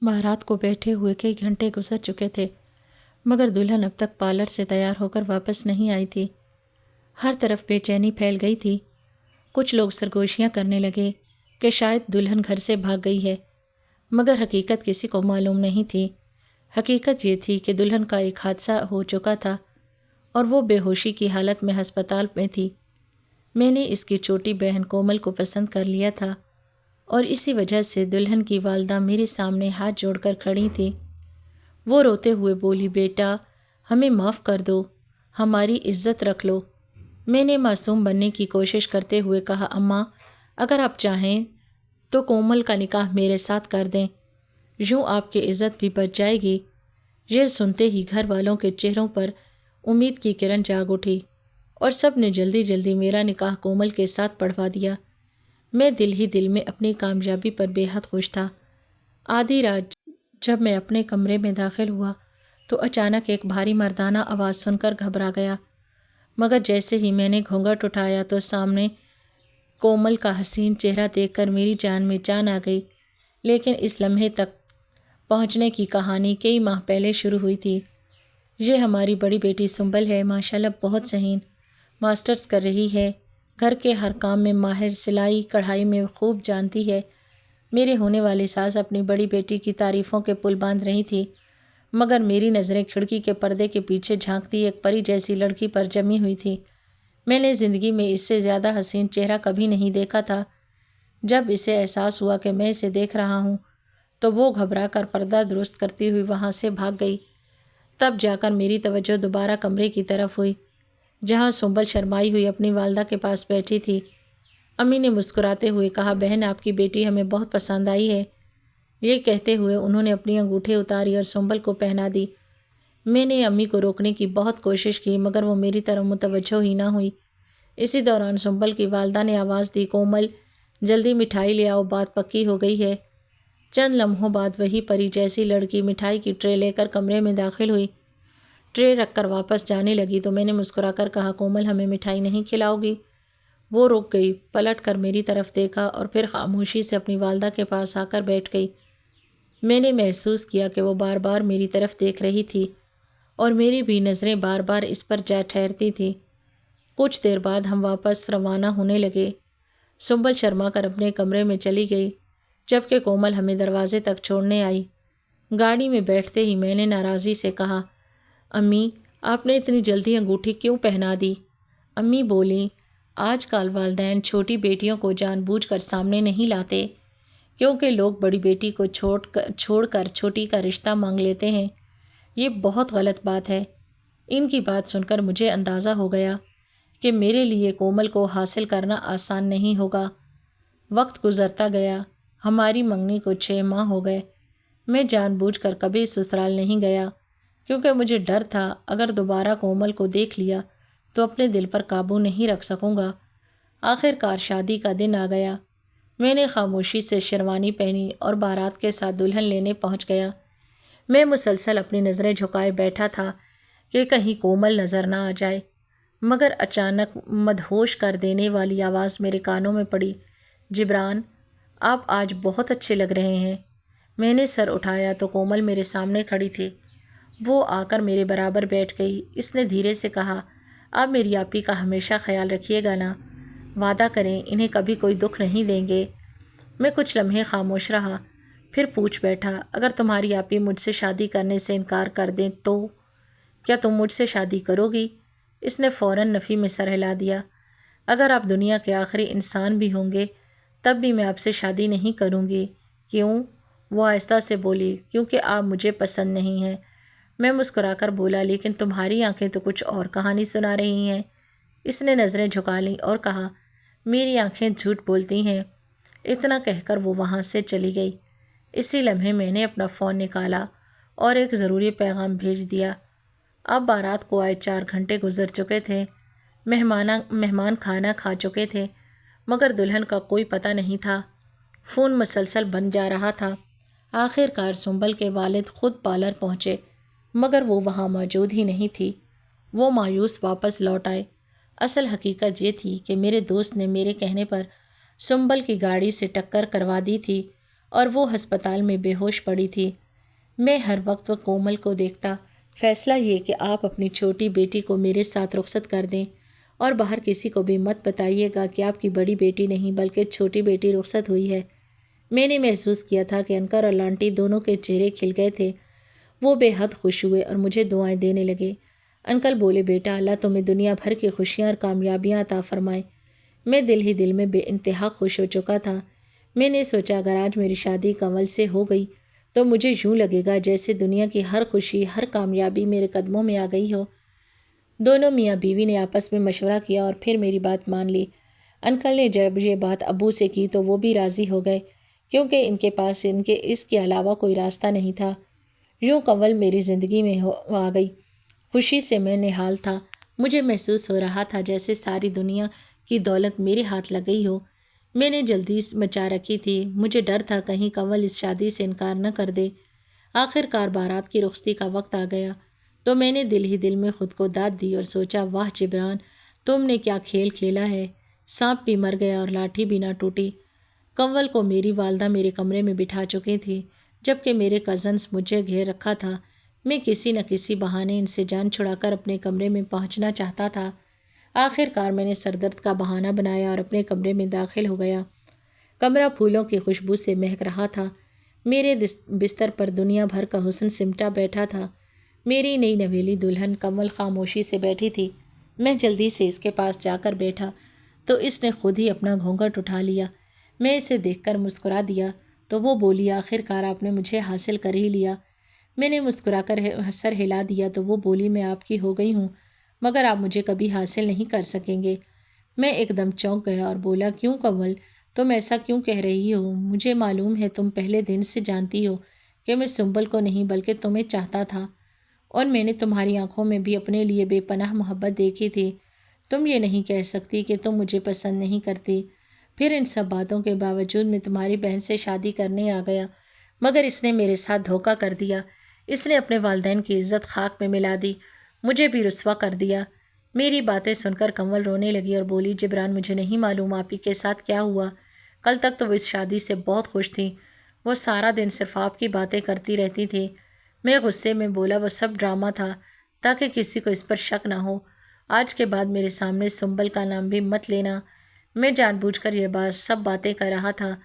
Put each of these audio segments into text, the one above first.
بارات کو بیٹھے ہوئے کئی گھنٹے گزر چکے تھے، مگر دلہن اب تک پارلر سے تیار ہو کر واپس نہیں آئی تھی۔ ہر طرف بے چینی پھیل گئی تھی۔ کچھ لوگ سرگوشیاں کرنے لگے کہ شاید دلہن گھر سے بھاگ گئی ہے، مگر حقیقت کسی کو معلوم نہیں تھی۔ حقیقت یہ تھی کہ دلہن کا ایک حادثہ ہو چکا تھا اور وہ بے ہوشی کی حالت میں ہسپتال میں تھی۔ میں نے اس کی چھوٹی بہن کومل کو پسند کر لیا تھا اور اسی وجہ سے دلہن کی والدہ میرے سامنے ہاتھ جوڑ کر کھڑی تھی۔ وہ روتے ہوئے بولی، بیٹا ہمیں معاف کر دو، ہماری عزت رکھ لو۔ میں نے معصوم بننے کی کوشش کرتے ہوئے کہا، اماں اگر آپ چاہیں تو کومل کا نکاح میرے ساتھ کر دیں، یوں آپ کی عزت بھی بچ جائے گی۔ یہ سنتے ہی گھر والوں کے چہروں پر امید کی کرن جاگ اٹھی اور سب نے جلدی جلدی میرا نکاح کومل کے ساتھ پڑھوا دیا۔ میں دل ہی دل میں اپنی کامیابی پر بے حد خوش تھا۔ آدھی رات جب میں اپنے کمرے میں داخل ہوا تو اچانک ایک بھاری مردانہ آواز سن کر گھبرا گیا، مگر جیسے ہی میں نے گھونگھٹ اٹھایا تو سامنے کومل کا حسین چہرہ دیکھ کر میری جان میں جان آ گئی۔ لیکن اس لمحے تک پہنچنے کی کہانی کئی ماہ پہلے شروع ہوئی تھی۔ یہ ہماری بڑی بیٹی سنبل ہے، ماشاءاللہ بہت ذہین، ماسٹرز کر رہی ہے، گھر کے ہر کام میں ماہر، سلائی کڑھائی میں خوب جانتی ہے۔ میرے ہونے والی ساس اپنی بڑی بیٹی کی تعریفوں کے پل باندھ رہی تھی، مگر میری نظریں کھڑکی کے پردے کے پیچھے جھانکتی ایک پری جیسی لڑکی پر جمی ہوئی تھی۔ میں نے زندگی میں اس سے زیادہ حسین چہرہ کبھی نہیں دیکھا تھا۔ جب اسے احساس ہوا کہ میں اسے دیکھ رہا ہوں تو وہ گھبرا کر پردہ درست کرتی ہوئی وہاں سے بھاگ گئی۔ تب جا کر میری توجہ دوبارہ کمرے کی طرف ہوئی، جہاں سنبل شرمائی ہوئی اپنی والدہ کے پاس بیٹھی تھی۔ امی نے مسکراتے ہوئے کہا، بہن آپ کی بیٹی ہمیں بہت پسند آئی ہے۔ یہ کہتے ہوئے انہوں نے اپنی انگوٹھی اتاری اور سنبل کو پہنا دی۔ میں نے امی کو روکنے کی بہت کوشش کی مگر وہ میری طرف متوجہ ہی نہ ہوئی۔ اسی دوران سنبل کی والدہ نے آواز دی، کومل جلدی مٹھائی لے آؤ، بات پکی ہو گئی ہے۔ چند لمحوں بعد وہی پری جیسی لڑکی مٹھائی کی ٹرے لے کر کمرے میں داخل ہوئی۔ ٹرے رکھ کر واپس جانے لگی تو میں نے مسکرا کر کہا، کومل ہمیں مٹھائی نہیں کھلاؤ گی؟ وہ رک گئی، پلٹ کر میری طرف دیکھا اور پھر خاموشی سے اپنی والدہ کے پاس آ کر بیٹھ گئی۔ میں نے محسوس کیا کہ وہ بار بار میری طرف دیکھ رہی تھی اور میری بھی نظریں بار بار اس پر جا ٹھہرتی تھیں۔ کچھ دیر بعد ہم واپس روانہ ہونے لگے۔ سنبل شرما کر اپنے کمرے میں چلی گئی، جبکہ کومل ہمیں دروازے تک چھوڑنے آئی۔ گاڑی میں بیٹھتے ہی میں نے ناراضی سے کہا، امی آپ نے اتنی جلدی انگوٹھی کیوں پہنا دی؟ امی بولیں، آج کل والدین چھوٹی بیٹیوں کو جان بوجھ کر سامنے نہیں لاتے، کیونکہ لوگ بڑی بیٹی کو چھوڑ کر چھوٹی کا رشتہ مانگ لیتے ہیں۔ یہ بہت غلط بات ہے۔ ان کی بات سن کر مجھے اندازہ ہو گیا کہ میرے لیے کومل کو حاصل کرنا آسان نہیں ہوگا۔ وقت گزرتا گیا، ہماری منگنی کو 6 ماہ ہو گئے۔ میں جان بوجھ کر کبھی سسرال نہیں گیا، کیونکہ مجھے ڈر تھا اگر دوبارہ کومل کو دیکھ لیا تو اپنے دل پر قابو نہیں رکھ سکوں گا۔ آخر کار شادی کا دن آ گیا۔ میں نے خاموشی سے شیروانی پہنی اور بارات کے ساتھ دلہن لینے پہنچ گیا۔ میں مسلسل اپنی نظریں جھکائے بیٹھا تھا کہ کہیں کومل نظر نہ آ جائے، مگر اچانک مدہوش کر دینے والی آواز میرے کانوں میں پڑی، جبران آپ آج بہت اچھے لگ رہے ہیں۔ میں نے سر اٹھایا تو کومل میرے سامنے کھڑی تھی۔ وہ آ کر میرے برابر بیٹھ گئی۔ اس نے دھیرے سے کہا، آپ میری آپی کا ہمیشہ خیال رکھیے گا نا؟ وعدہ کریں انہیں کبھی کوئی دکھ نہیں دیں گے۔ میں کچھ لمحے خاموش رہا، پھر پوچھ بیٹھا، اگر تمہاری آپی مجھ سے شادی کرنے سے انکار کر دیں تو کیا تم مجھ سے شادی کرو گی؟ اس نے فوراً نفی میں سر ہلا دیا۔ اگر آپ دنیا کے آخری انسان بھی ہوں گے تب بھی میں آپ سے شادی نہیں کروں گی۔ کیوں؟ وہ آہستہ سے بولی، کیونکہ آپ مجھے پسند نہیں ہیں۔ میں مسکرا کر بولا، لیکن تمہاری آنکھیں تو کچھ اور کہانی سنا رہی ہیں۔ اس نے نظریں جھکا لیں اور کہا، میری آنکھیں جھوٹ بولتی ہیں۔ اتنا کہہ کر وہ وہاں سے چلی گئی۔ اسی لمحے میں نے اپنا فون نکالا اور ایک ضروری پیغام بھیج دیا۔ اب بارات کو آئے 4 گھنٹے گزر چکے تھے۔ مہمان کھانا کھا چکے تھے، مگر دلہن کا کوئی پتہ نہیں تھا۔ فون مسلسل بند جا رہا تھا۔ آخر کار سنبل کے والد خود پارلر پہنچے، مگر وہ وہاں موجود ہی نہیں تھی۔ وہ مایوس واپس لوٹ آئے۔ اصل حقیقت یہ تھی کہ میرے دوست نے میرے کہنے پر سنبل کی گاڑی سے ٹکر کروا دی تھی اور وہ ہسپتال میں بے ہوش پڑی تھی۔ میں ہر وقت وہ کومل کو دیکھتا۔ فیصلہ یہ کہ آپ اپنی چھوٹی بیٹی کو میرے ساتھ رخصت کر دیں اور باہر کسی کو بھی مت بتائیے گا کہ آپ کی بڑی بیٹی نہیں بلکہ چھوٹی بیٹی رخصت ہوئی ہے۔ میں نے محسوس کیا تھا کہ انکل اور لانٹی دونوں کے چہرے کھل گئے تھے۔ وہ بے حد خوش ہوئے اور مجھے دعائیں دینے لگے۔ انکل بولے، بیٹا اللہ تمہیں دنیا بھر کی خوشیاں اور کامیابیاں عطا فرمائے۔ میں دل ہی دل میں بے انتہا خوش ہو چکا تھا۔ میں نے سوچا اگر آج میری شادی کنول سے ہو گئی تو مجھے یوں لگے گا جیسے دنیا کی ہر خوشی ہر کامیابی میرے قدموں میں آ گئی ہو۔ دونوں میاں بیوی نے آپس میں مشورہ کیا اور پھر میری بات مان لی۔ انکل نے جب یہ بات ابو سے کی تو وہ بھی راضی ہو گئے کیونکہ ان کے پاس اس کے علاوہ کوئی راستہ نہیں تھا۔ یوں کنول میری زندگی میں آ گئی۔ خوشی سے میں نہال تھا۔ مجھے محسوس ہو رہا تھا جیسے ساری دنیا کی دولت میرے ہاتھ لگ گئی ہو۔ میں نے جلدی مچا رکھی تھی۔ مجھے ڈر تھا کہیں کنول اس شادی سے انکار نہ کر دے۔ آخر کار بارات کی رخصتی کا وقت آ گیا تو میں نے دل ہی دل میں خود کو داد دی اور سوچا، واہ جبران، تم نے کیا کھیل کھیلا ہے۔ سانپ بھی مر گیا اور لاٹھی بھی نہ ٹوٹی۔ کنول کو میری والدہ میرے کمرے میں بٹھا چکی تھی جبکہ میرے کزنز مجھے گھیر رکھا تھا۔ میں کسی نہ کسی بہانے ان سے جان چھڑا کر اپنے کمرے میں پہنچنا چاہتا تھا۔ آخر کار میں نے سردرد کا بہانہ بنایا اور اپنے کمرے میں داخل ہو گیا۔ کمرہ پھولوں کی خوشبو سے مہک رہا تھا۔ میرے بستر پر دنیا بھر کا حسن سمٹا بیٹھا تھا۔ میری نئی نویلی دلہن کنول خاموشی سے بیٹھی تھی۔ میں جلدی سے اس کے پاس جا کر بیٹھا تو اس نے خود ہی اپنا گھونگھٹ اٹھا لیا۔ میں اسے دیکھ کر مسکرا دیا تو وہ بولی، آخر کار آپ نے مجھے حاصل کر ہی لیا۔ میں نے مسکرا کر سر ہلا دیا تو وہ بولی، میں آپ کی ہو گئی ہوں مگر آپ مجھے کبھی حاصل نہیں کر سکیں گے۔ میں ایک دم چونک گیا اور بولا، کیوں کنول، تم ایسا کیوں کہہ رہی ہو؟ مجھے معلوم ہے تم پہلے دن سے جانتی ہو کہ میں سنبل کو نہیں بلکہ تمہیں چاہتا تھا اور میں نے تمہاری آنکھوں میں بھی اپنے لیے بے پناہ محبت دیکھی تھی۔ تم یہ نہیں کہہ سکتی کہ تم مجھے پسند نہیں کرتی۔ پھر ان سب باتوں کے باوجود میں تمہاری بہن سے شادی کرنے آ گیا مگر اس نے میرے ساتھ دھوکہ کر دیا۔ اس نے اپنے والدین کی عزت خاک میں ملا دی، مجھے بھی رسوا کر دیا۔ میری باتیں سن کر کنول رونے لگی اور بولی، جبران مجھے نہیں معلوم آپ ہی کے ساتھ کیا ہوا۔ کل تک تو وہ اس شادی سے بہت خوش تھی۔ وہ سارا دن صرف آپ کی باتیں کرتی رہتی تھی۔ میں غصے میں بولا، وہ سب ڈرامہ تھا تاکہ کسی کو اس پر شک نہ ہو۔ آج کے بعد میرے سامنے سنبل کا نام بھی مت لینا۔ میں جان بوجھ کر یہ سب باتیں کر رہا تھا۔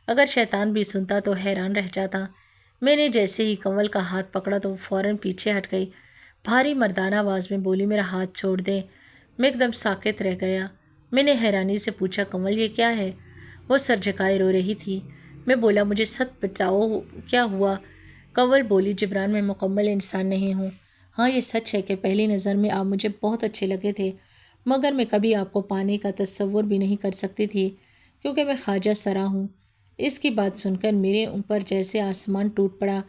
اگر شیطان بھی سنتا تو حیران رہ جاتا۔ میں نے جیسے ہی کنول کا ہاتھ پکڑا تو وہ فوراً پیچھے ہٹ گئی۔ بھاری مردانہ آواز میں بولی، میرا ہاتھ چھوڑ دیں۔ میں ایک دم ساکت رہ گیا۔ میں نے حیرانی سے پوچھا، کنول یہ کیا ہے؟ وہ سر جھکائے رو رہی تھی۔ میں بولا، مجھے سچ بتاؤ کیا ہوا؟ کنول بولی، جبران میں مکمل انسان نہیں ہوں۔ ہاں یہ سچ ہے کہ پہلی نظر میں آپ مجھے بہت اچھے لگے تھے مگر میں کبھی آپ کو پانے کا تصور بھی نہیں کر سکتی تھی کیونکہ میں خواجہ سرا ہوں۔ اس کی بات سن کر میرے اوپر جیسے آسمان ٹوٹ پڑا۔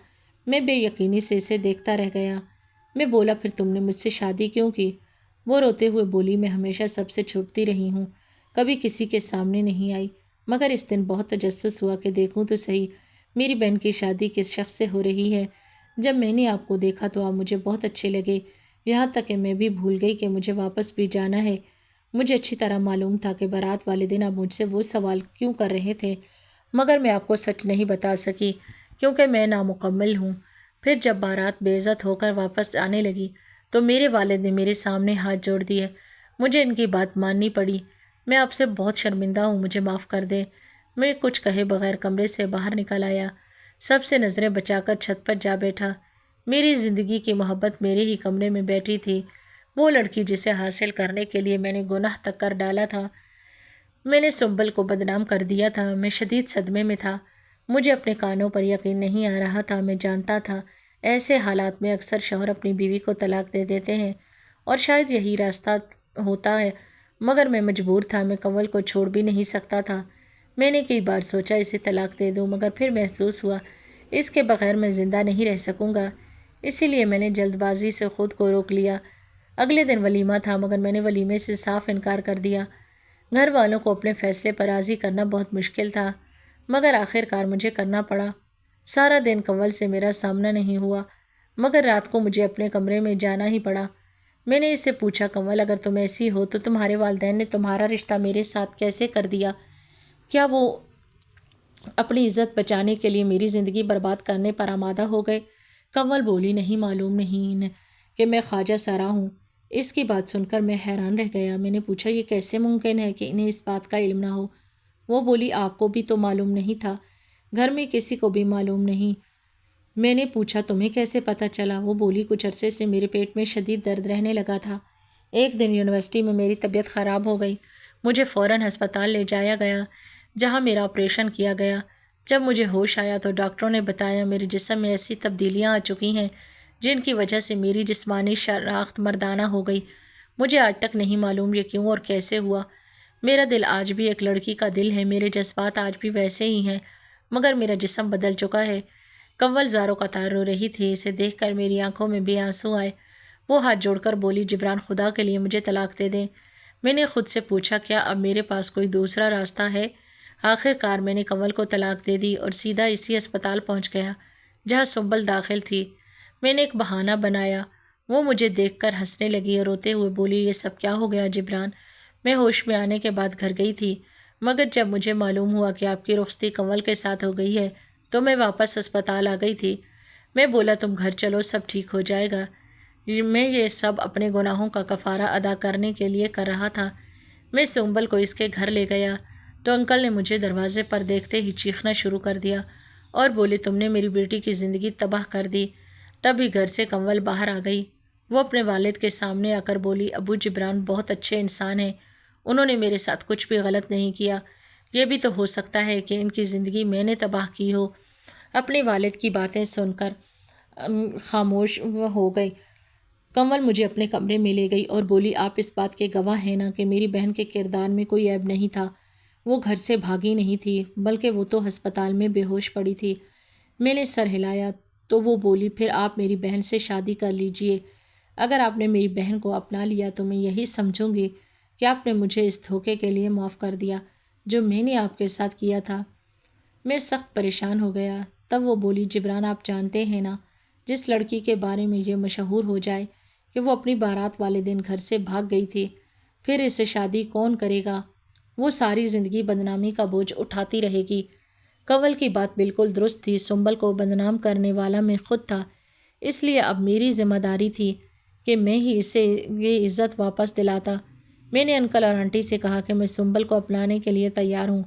میں بے یقینی سے اسے دیکھتا رہ گیا۔ میں بولا، پھر تم نے مجھ سے شادی کیوں کی؟ وہ روتے ہوئے بولی، میں ہمیشہ سب سے چھپتی رہی ہوں، کبھی کسی کے سامنے نہیں آئی مگر اس دن بہت تجسس ہوا کہ دیکھوں تو صحیح میری بہن کی شادی کس شخص سے ہو رہی ہے۔ جب میں نے آپ کو دیکھا تو آپ مجھے بہت اچھے لگے، یہاں تک کہ میں بھی بھول گئی کہ مجھے واپس بھی جانا ہے۔ مجھے اچھی طرح معلوم تھا کہ بارات والے دن آپ مجھ سے وہ سوال کیوں کر رہے تھے مگر میں آپ کو سچ نہیں بتا سکی کیونکہ میں نامکمل ہوں۔ پھر جب بارات بے عزت ہو کر واپس آنے لگی تو میرے والد نے میرے سامنے ہاتھ جوڑ دیے۔ مجھے ان کی بات ماننی پڑی۔ میں آپ سے بہت شرمندہ ہوں، مجھے معاف کر دیں۔ میں کچھ کہے بغیر کمرے سے باہر نکل آیا، سب سے نظریں بچا کر چھت پر جا بیٹھا۔ میری زندگی کی محبت میرے ہی کمرے میں بیٹھی تھی، وہ لڑکی جسے حاصل کرنے کے لیے میں نے گناہ تک کر ڈالا تھا۔ میں نے سنبل کو بدنام کر دیا تھا۔ میں شدید صدمے میں تھا، مجھے اپنے کانوں پر یقین نہیں آ رہا تھا۔ میں جانتا تھا ایسے حالات میں اکثر شوہر اپنی بیوی کو طلاق دے دیتے ہیں اور شاید یہی راستہ ہوتا ہے مگر میں مجبور تھا، میں کنول کو چھوڑ بھی نہیں سکتا تھا۔ میں نے کئی بار سوچا اسے طلاق دے دوں مگر پھر محسوس ہوا اس کے بغیر میں زندہ نہیں رہ سکوں گا، اسی لیے میں نے جلد بازی سے خود کو روک لیا۔ اگلے دن ولیمہ تھا مگر میں نے ولیمے سے صاف انکار کر دیا۔ گھر والوں کو اپنے فیصلے پر راضی کرنا بہت مشکل تھا مگر آخر کار مجھے کرنا پڑا۔ سارا دن کنول سے میرا سامنا نہیں ہوا مگر رات کو مجھے اپنے کمرے میں جانا ہی پڑا۔ میں نے اس سے پوچھا، کنول اگر تم ایسی ہو تو تمہارے والدین نے تمہارا رشتہ میرے ساتھ کیسے کر دیا؟ کیا وہ اپنی عزت بچانے کے لیے میری زندگی برباد کرنے پر آمادہ ہو گئے۔ کنول بولی، نہیں معلوم نہیں کہ میں خواجہ سرا ہوں۔ اس کی بات سن کر میں حیران رہ گیا۔ میں نے پوچھا، یہ کیسے ممکن ہے کہ انہیں اس بات کا علم نہ ہو؟ وہ بولی، آپ کو بھی تو معلوم نہیں تھا، گھر میں کسی کو بھی معلوم نہیں۔ میں نے پوچھا، تمہیں کیسے پتہ چلا؟ وہ بولی، کچھ عرصے سے میرے پیٹ میں شدید درد رہنے لگا تھا۔ ایک دن یونیورسٹی میں میری طبیعت خراب ہو گئی، مجھے فوراً ہسپتال لے جایا گیا جہاں میرا آپریشن کیا گیا۔ جب مجھے ہوش آیا تو ڈاکٹروں نے بتایا میرے جسم میں ایسی تبدیلیاں آ چکی ہیں جن کی وجہ سے میری جسمانی شناخت مردانہ ہو گئی۔ مجھے آج تک نہیں معلوم یہ کیوں اور کیسے ہوا۔ میرا دل آج بھی ایک لڑکی کا دل ہے، میرے جذبات آج بھی ویسے ہی ہیں، مگر میرا جسم بدل چکا ہے۔ کنول زاروں قطار رو رہی تھی، اسے دیکھ کر میری آنکھوں میں بھی آنسو آئے۔ وہ ہاتھ جوڑ کر بولی، جبران، خدا کے لیے مجھے طلاق دے دیں۔ میں نے خود سے پوچھا، کیا اب میرے پاس کوئی دوسرا راستہ ہے؟ آخر کار میں نے کنول کو طلاق دے دی اور سیدھا اسی اسپتال پہنچ گیا جہاں سنبل داخل تھی۔ میں نے ایک بہانہ بنایا۔ وہ مجھے دیکھ کر ہنسنے لگی اور روتے ہوئے بولی، یہ سب کیا ہو گیا جبران؟ میں ہوش میں آنے کے بعد گھر گئی تھی، مگر جب مجھے معلوم ہوا کہ آپ کی رخصتی کنول کے ساتھ ہو گئی ہے تو میں واپس اسپتال آ گئی تھی۔ میں بولا، تم گھر چلو، سب ٹھیک ہو جائے گا۔ میں یہ سب اپنے گناہوں کا کفارہ ادا کرنے کے لیے کر رہا تھا۔ میں سنبل کو اس کے گھر لے گیا تو انکل نے مجھے دروازے پر دیکھتے ہی چیخنا شروع کر دیا اور بولے، تم نے میری بیٹی کی زندگی تباہ کر دی۔ تبھی گھر سے کنول باہر آ گئی۔ وہ اپنے والد کے سامنے آ کر بولی، ابو جبران بہت اچھے انسان ہیں، انہوں نے میرے ساتھ کچھ بھی غلط نہیں کیا۔ یہ بھی تو ہو سکتا ہے کہ ان کی زندگی میں نے تباہ کی ہو۔ اپنے والد کی باتیں سن کر خاموش ہو گئی۔ کنول مجھے اپنے کمرے میں لے گئی اور بولی، آپ اس بات کے گواہ ہیں نا کہ میری بہن کے کردار میں کوئی عیب نہیں تھا؟ وہ گھر سے بھاگی نہیں تھی، بلکہ وہ تو ہسپتال میں بے ہوش پڑی تھی۔ میں نے سر ہلایا تو وہ بولی، پھر آپ میری بہن سے شادی کر لیجئے۔ اگر آپ نے میری بہن کو اپنا لیا تو میں یہی سمجھوں گی کہ آپ نے مجھے اس دھوکے کے لیے معاف کر دیا جو میں نے آپ کے ساتھ کیا تھا۔ میں سخت پریشان ہو گیا۔ تب وہ بولی، جبران، آپ جانتے ہیں نا، جس لڑکی کے بارے میں یہ مشہور ہو جائے کہ وہ اپنی بارات والے دن گھر سے بھاگ گئی تھی، پھر اس سے شادی کون کرے گا؟ وہ ساری زندگی بدنامی کا بوجھ اٹھاتی رہے گی۔ کنول کی بات بالکل درست تھی، سنبل کو بدنام کرنے والا میں خود تھا، اس لیے اب میری ذمہ داری تھی کہ میں ہی اسے یہ عزت واپس دلاتا۔ میں نے انکل اور آنٹی سے کہا کہ میں سنبل کو اپنانے کے لیے تیار ہوں۔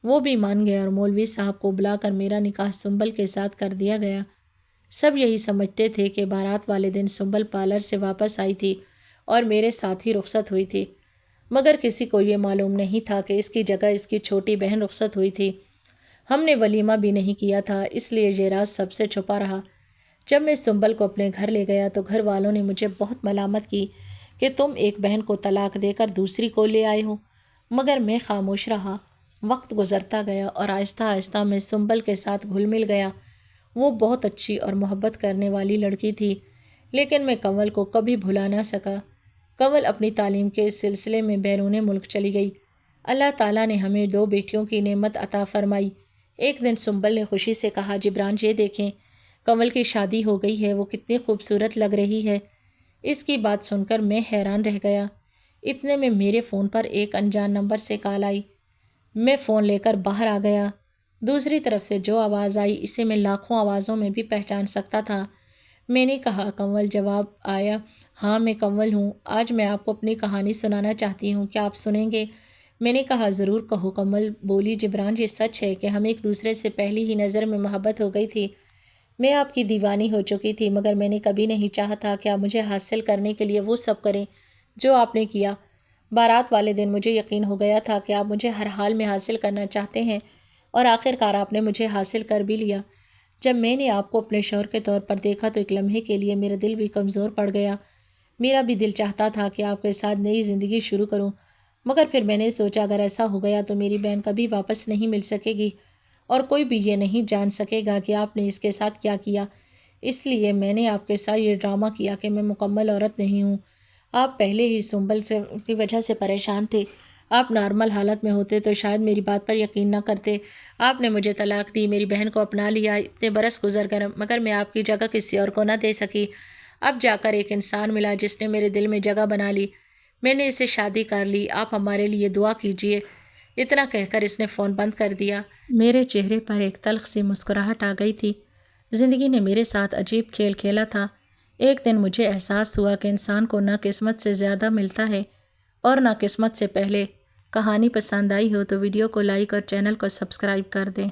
وہ بھی مان گئے اور مولوی صاحب کو بلا کر میرا نکاح سنبل کے ساتھ کر دیا گیا۔ سب یہی سمجھتے تھے کہ بارات والے دن سنبل پارلر سے واپس آئی تھی اور میرے ساتھ ہی رخصت ہوئی تھی، مگر کسی کو یہ معلوم نہیں تھا کہ اس کی جگہ اس کی چھوٹی بہن رخصت ہوئی تھی۔ ہم نے ولیمہ بھی نہیں کیا تھا، اس لیے یہ راز سب سے چھپا رہا۔ جب میں سنبل کو اپنے گھر لے گیا تو گھر والوں نے مجھے بہت ملامت کی کہ تم ایک بہن کو طلاق دے کر دوسری کو لے آئے ہو، مگر میں خاموش رہا۔ وقت گزرتا گیا اور آہستہ آہستہ میں سنبل کے ساتھ گھل مل گیا۔ وہ بہت اچھی اور محبت کرنے والی لڑکی تھی، لیکن میں کنول کو کبھی بھلا نہ سکا۔ کنول اپنی تعلیم کے سلسلے میں بیرون ملک چلی گئی۔ اللہ تعالیٰ نے ہمیں 2 بیٹیوں کی نعمت عطا فرمائی۔ ایک دن سنبل نے خوشی سے کہا، جبران، یہ دیکھیں، کنول کی شادی ہو گئی ہے، وہ کتنی خوبصورت لگ رہی ہے۔ اس کی بات سن کر میں حیران رہ گیا۔ اتنے میں میرے فون پر ایک انجان نمبر سے کال آئی۔ میں فون لے کر باہر آ گیا۔ دوسری طرف سے جو آواز آئی اسے میں لاکھوں آوازوں میں بھی پہچان سکتا تھا۔ میں نے کہا، کنول؟ جواب آیا، ہاں میں کنول ہوں، آج میں آپ کو اپنی کہانی سنانا چاہتی ہوں، کیا آپ سنیں گے؟ میں نے کہا، ضرور کہو۔ کنول بولی، جبران، یہ سچ ہے کہ ہم ایک دوسرے سے پہلی ہی نظر میں محبت ہو گئی تھی۔ میں آپ کی دیوانی ہو چکی تھی، مگر میں نے کبھی نہیں چاہا تھا کہ آپ مجھے حاصل کرنے کے لیے وہ سب کریں جو آپ نے کیا۔ بارات والے دن مجھے یقین ہو گیا تھا کہ آپ مجھے ہر حال میں حاصل کرنا چاہتے ہیں، اور آخر کار آپ نے مجھے حاصل کر بھی لیا۔ جب میں نے آپ کو اپنے شوہر کے طور پر دیکھا تو ایک لمحے کے لیے میرا دل بھی کمزور پڑ گیا۔ میرا بھی دل چاہتا تھا کہ آپ کے ساتھ نئی زندگی شروع کروں، مگر پھر میں نے سوچا اگر ایسا ہو گیا تو میری بہن کبھی واپس نہیں مل سکے گی اور کوئی بھی یہ نہیں جان سکے گا کہ آپ نے اس کے ساتھ کیا کیا۔ اس لیے میں نے آپ کے ساتھ یہ ڈرامہ کیا کہ میں مکمل عورت نہیں ہوں۔ آپ پہلے ہی سنبل کی وجہ سے پریشان تھے، آپ نارمل حالت میں ہوتے تو شاید میری بات پر یقین نہ کرتے۔ آپ نے مجھے طلاق دی، میری بہن کو اپنا لیا، اتنے برس گزر گئے، مگر میں آپ کی جگہ کسی اور کو نہ دے سکی۔ اب جا کر ایک انسان ملا جس نے میرے دل میں جگہ بنا لی، میں نے اسے شادی کر لی۔ آپ ہمارے لیے دعا کیجیے۔ اتنا کہہ کر اس نے فون بند کر دیا۔ میرے چہرے پر ایک تلخ سی مسکراہٹ آ گئی تھی۔ زندگی نے میرے ساتھ عجیب کھیل کھیلا تھا۔ ایک دن مجھے احساس ہوا کہ انسان کو نہ قسمت سے زیادہ ملتا ہے اور نہ قسمت سے پہلے۔ کہانی پسند آئی ہو تو ویڈیو کو لائک اور چینل کو سبسکرائب کر دیں۔